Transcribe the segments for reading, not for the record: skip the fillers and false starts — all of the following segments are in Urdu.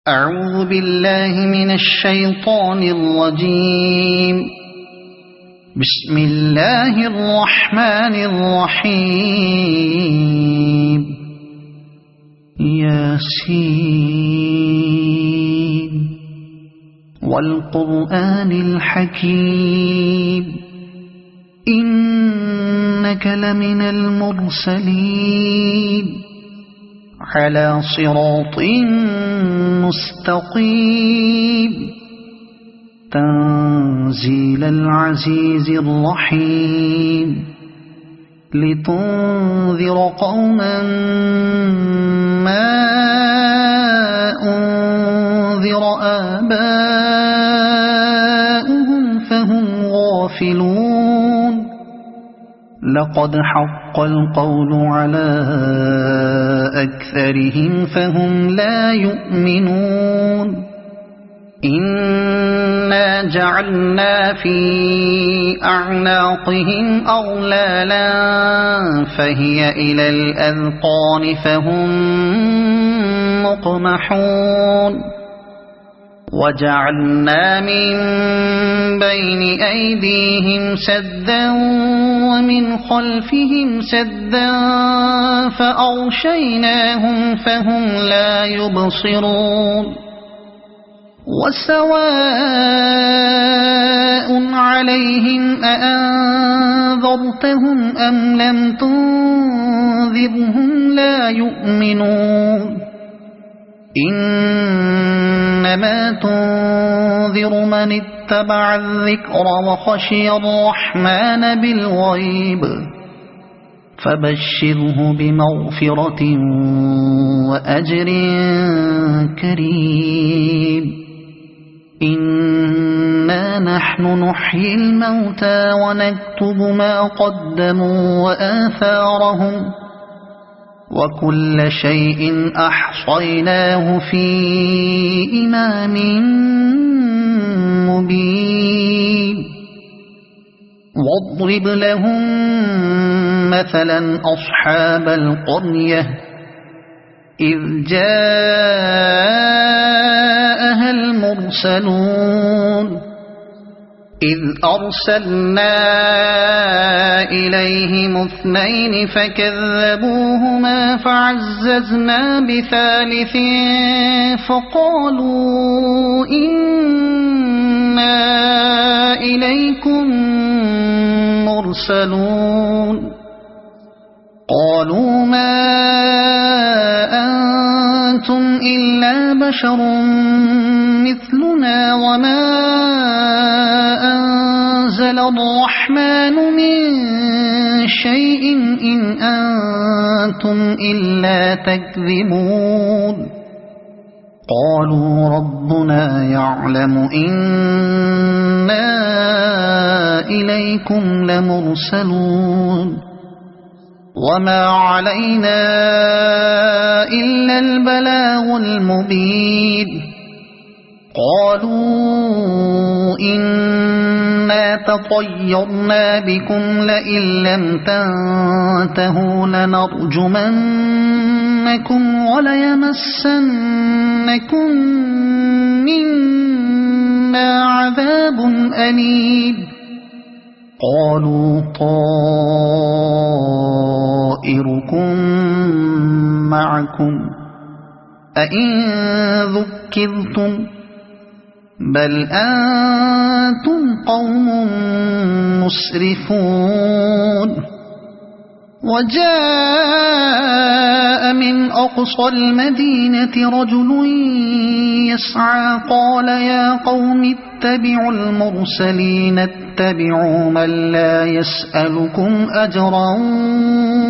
أعوذ بالله من الشيطان الرجيم. بسم الله الرحمن الرحيم. ياسين والقرآن الحكيم إنك لمن المرسلين على صراط مستقيم تنزيل العزيز الرحيم لتنذر قوما ما أنذر آباؤهم فهم غافلون. لقد حق القول على أكثرهم فهم لا يؤمنون. إنا جعلنا في أعناقهم أغلالا فهي إلى الأذقان فهم مقمحون. وجعلنا من بين أيديهم سدا ومن خلفهم سدا فأغشيناهم فهم لا يبصرون. وسواء عليهم أأنذرتهم أم لم تنذرهم لا يؤمنون. إنما تنذر من اتبع الذكر وخشي الرحمن بالغيب فبشره بمغفرة وأجر كريم. إنا نحن نحيي الموتى ونكتب ما قدموا وآثارهم وكل شيء أحصيناه في إمام مبين. واضرب لهم مثلا أصحاب القرية إذ جاءها المرسلون إذ أرسلنا إليهم اثنين فكذبوهما فعززنا بثالث فقالوا إنا إليكم مرسلون. قالوا ما أنتم إلا بشر مثلنا وما أنزل الرحمن من شيء إن أنتم إلا تكذبون. قالوا ربنا يعلم إنا إليكم لمرسلون وما علينا إلا البلاغ المبين. قالوا إنا تطيرنا بكم لئن لم تنتهوا لنرجمنكم وليمسنكم منا عذاب أليم. قالوا طائركم معكم أئن ذكرتم بل أنتم قوم مسرفون. وجاء من أقصى المدينة رجل يسعى قال يا قوم اتبعوا المرسلين اتبعوا من لا يسألكم أجرا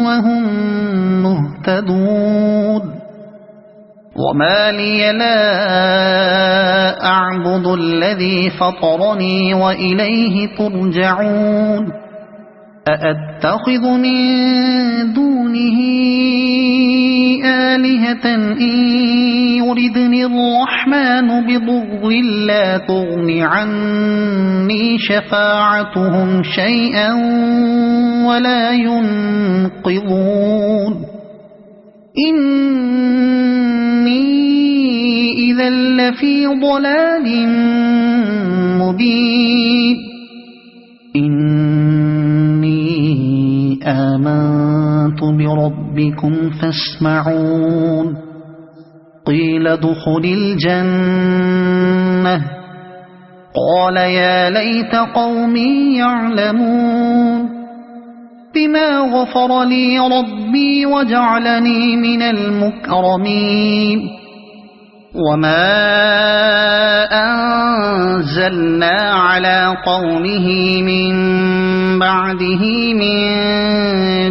وهم مهتدون. وما لي لا أعبد الذي فطرني وإليه ترجعون. أأتخذ من دونه آلهة إن يردني الرحمن بضر لا تغن عني شفاعتهم شيئا ولا ينقذون. إني إذا لفي ضلال مبين إني آمنت بربكم فاسمعون قيل ادخل الجنة قال يا ليت قومي يعلمون بما غفر لي ربي وجعلني من المكرمين وما أنزلنا على قومه من بعده من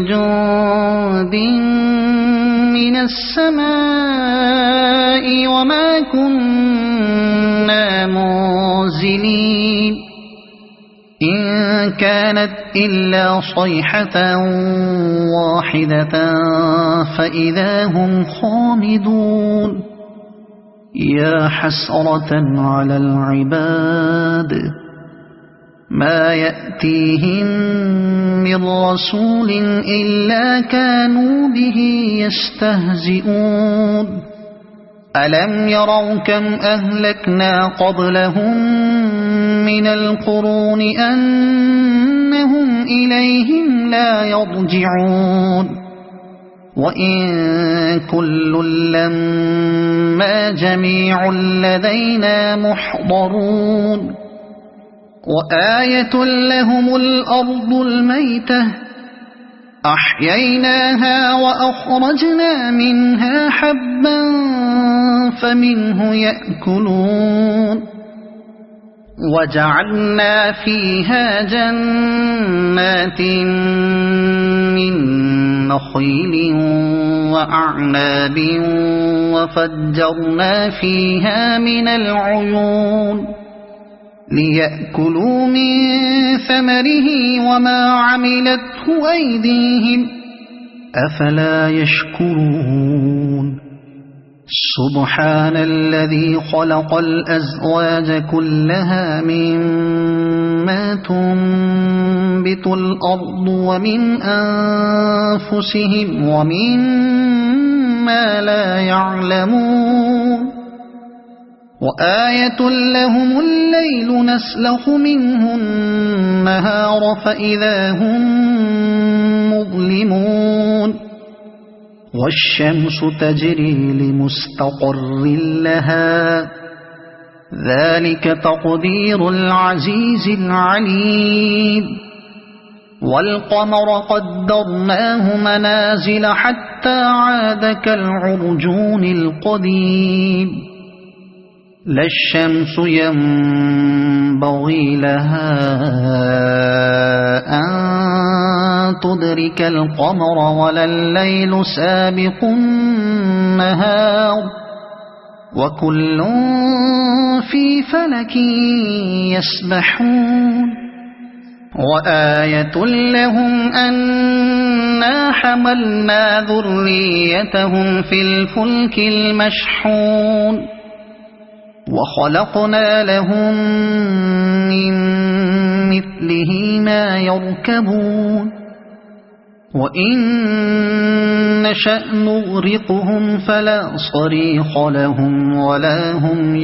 جند من السماء وما كنا منزلين إن كانت إلا صيحة واحدة فإذا هم خامدون يا حسرة على العباد ما يأتيهم من رسول إلا كانوا به يستهزئون ألم يروا كم أهلكنا قبلهم من القرون أنهم إليهم لا يرجعون وإن كل لما جميع لدينا محضرون وآية لهم الأرض الميتة أحييناها وأخرجنا منها حبا فمنه يأكلون وجعلنا فيها جنات من نخيل وأعناب وفجرنا فيها من العيون ليأكلوا من ثمره وما عملته أيديهم أفلا يشكرون سبحان الذي خلق الأزواج كلها مما تنبت الأرض ومن أنفسهم ومما لا يعلمون وآية لهم الليل نسلخ منه النهار فإذا هم مظلمون والشمس تجري لمستقر لها ذلك تقدير العزيز العليم والقمر قدرناه منازل حتى عاد كالعرجون القديم لا الشمس ينبغي لها أن تدرك القمر ولا الليل سابق النهار وكل في فلك يسبحون وآية لهم أنا حملنا ذريتهم في الفلك المشحون وخلقنا لهم من مثله ما يركبون وإن نشأ نغرقهم فلا صريخ لهم ولا هم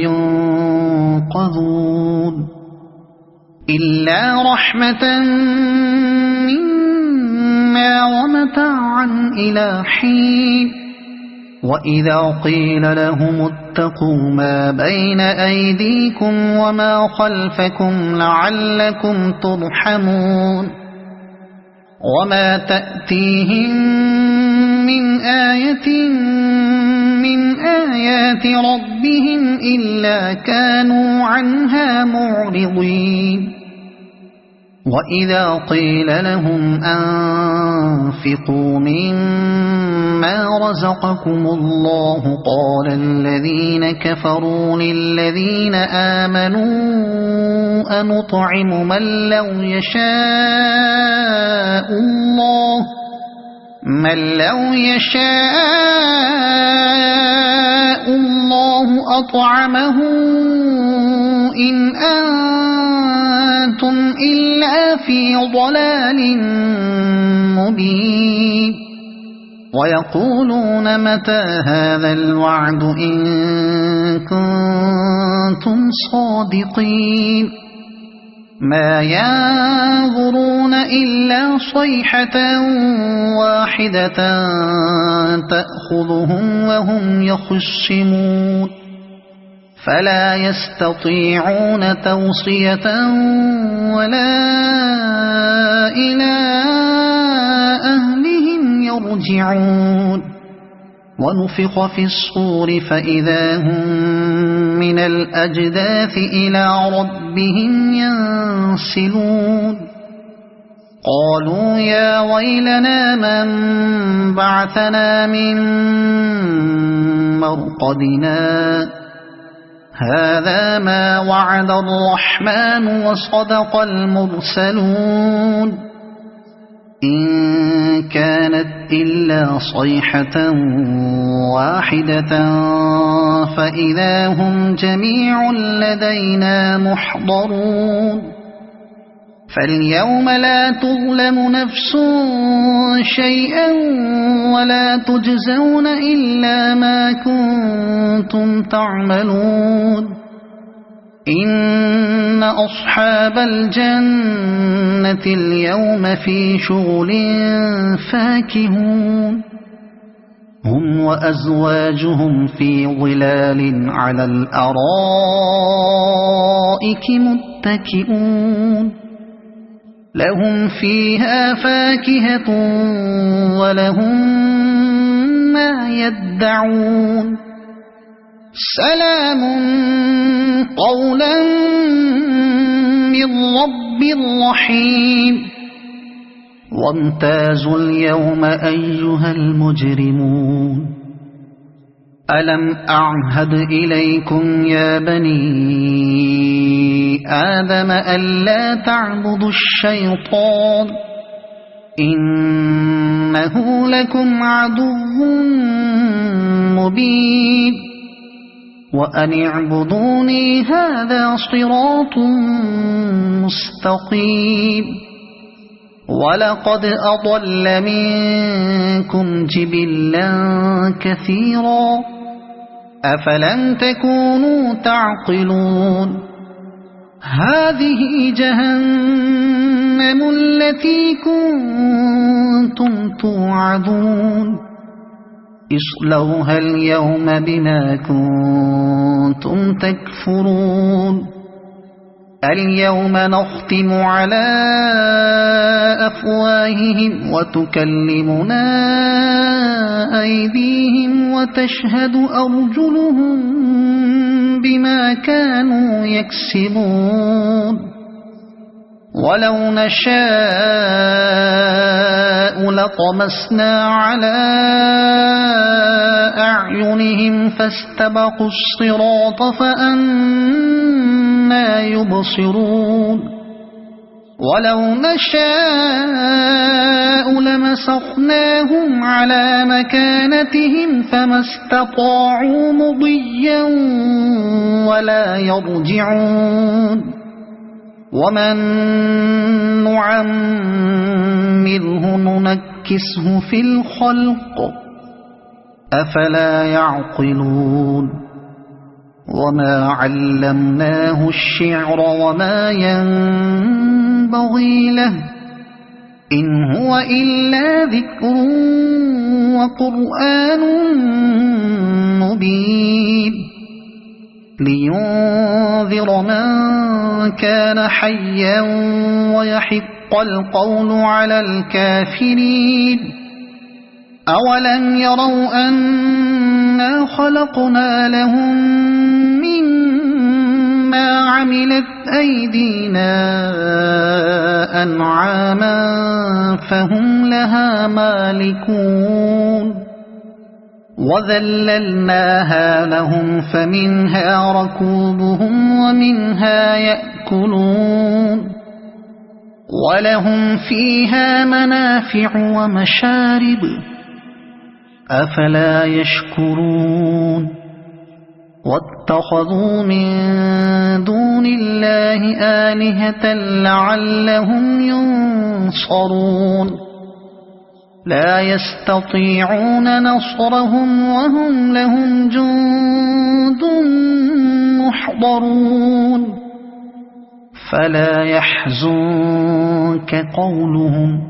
ينقذون إلا رحمة منا ومتاعا إلى حين وإذا قيل لهم اتقوا ما بين أيديكم وما خلفكم لعلكم ترحمون وما تأتيهم من آية من آيات ربهم إلا كانوا عنها معرضين وإذا قيل لهم أنفقوا مما رزقكم الله قال الذين كفروا للذين آمنوا أنطعم من لو يشاء الله أطعمه إن أنتم إلا في ضلال مبين ويقولون متى هذا الوعد إن كنتم صادقين ما ينظرون إلا صيحة واحدة تأخذهم وهم يخصمون فلا يستطيعون توصية ولا إلى أهلهم يرجعون ونفخ في الصور فإذا هم من الأجداث إلى ربهم ينسلون قالوا يا ويلنا من بعثنا من مرقدنا هذا ما وعد الرحمن وصدق المرسلون إن كانت إلا صيحة واحدة فإذا هم جميع لدينا محضرون فاليوم لا تظلم نفس شيئا ولا تجزون إلا ما كنتم تعملون إن أصحاب الجنة اليوم في شغل فاكهون هم وأزواجهم في ظلال على الأرائك متكئون لهم فيها فاكهة ولهم ما يدعون سلام قولا من رب رحيم وامتازوا اليوم أيها المجرمون ألم أعهد إليكم يا بني آدم ألا تعبدوا الشيطان إنه لكم عدو مبين وأن اعبدوني هذا صراط مستقيم ولقد أضل منكم جبلا كثيرا أفلم تكونوا تعقلون هذه جهنم التي كنتم توعدون اصلوها اليوم بما كنتم تكفرون اليوم نختم على أفواههم وتكلمنا أيديهم وتشهد أرجلهم بما كانوا يكسبون ولو نشاء لطمسنا على أعينهم فاستبقوا الصراط فأنى يبصرون ولو نشاء لمسخناهم على مكانتهم فما استطاعوا مضيا ولا يرجعون ومن نعمره ننكسه في الخلق أفلا يعقلون وما علمناه الشعر وما ينبغي له إن هو إلا ذكر وقرآن مبين لينذر من كان حيا ويحق القول على الكافرين أولم يروا أنا خلقنا لهم مما عملت أيدينا أنعاما فهم لها مالكون وذللناها لهم فمنها ركوبهم ومنها يأكلون ولهم فيها منافع ومشارب أفلا يشكرون واتخذوا من دون الله آلهة لعلهم ينصرون لا يستطيعون نصرهم وهم لهم جند محضرون فلا يحزنك قولهم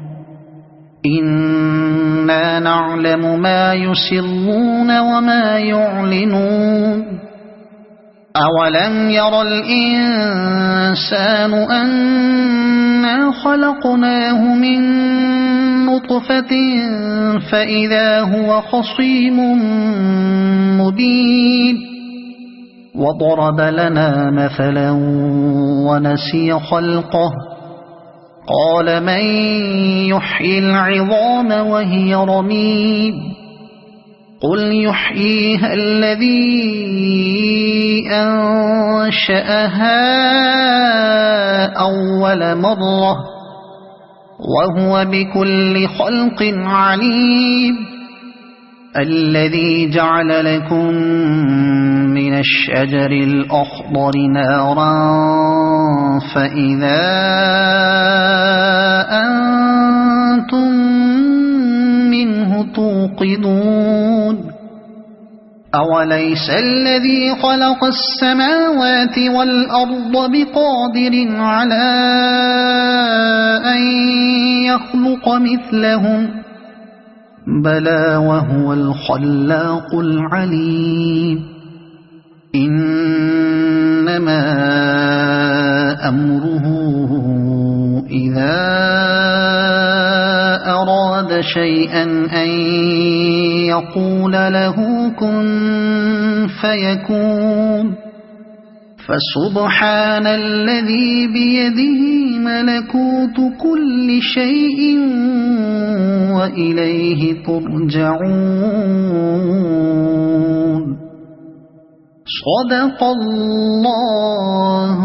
إنا نعلم ما يسرون وما يعلنون أولم ير الإنسان أنا خلقناه من نطفة فإذا هو خصيم مبين وضرب لنا مثلا ونسي خلقه قال من يحيي العظام وهي رميم قل يحييها الذي أنشأها أول مرة وهو بكل خلق عليم الذي جعل لكم من الشجر الأخضر نارا فإذا أنتم منه توقدون أوليس الذي خلق السماوات والأرض بقادر على أن يخلق مثلهم بلى وهو الخلاق العليم إنما أمره إذا أراد شيئا أن يقول له كن فيكون فسبحان الذي بيده ملكوت كل شيء وإليه ترجعون صدق الله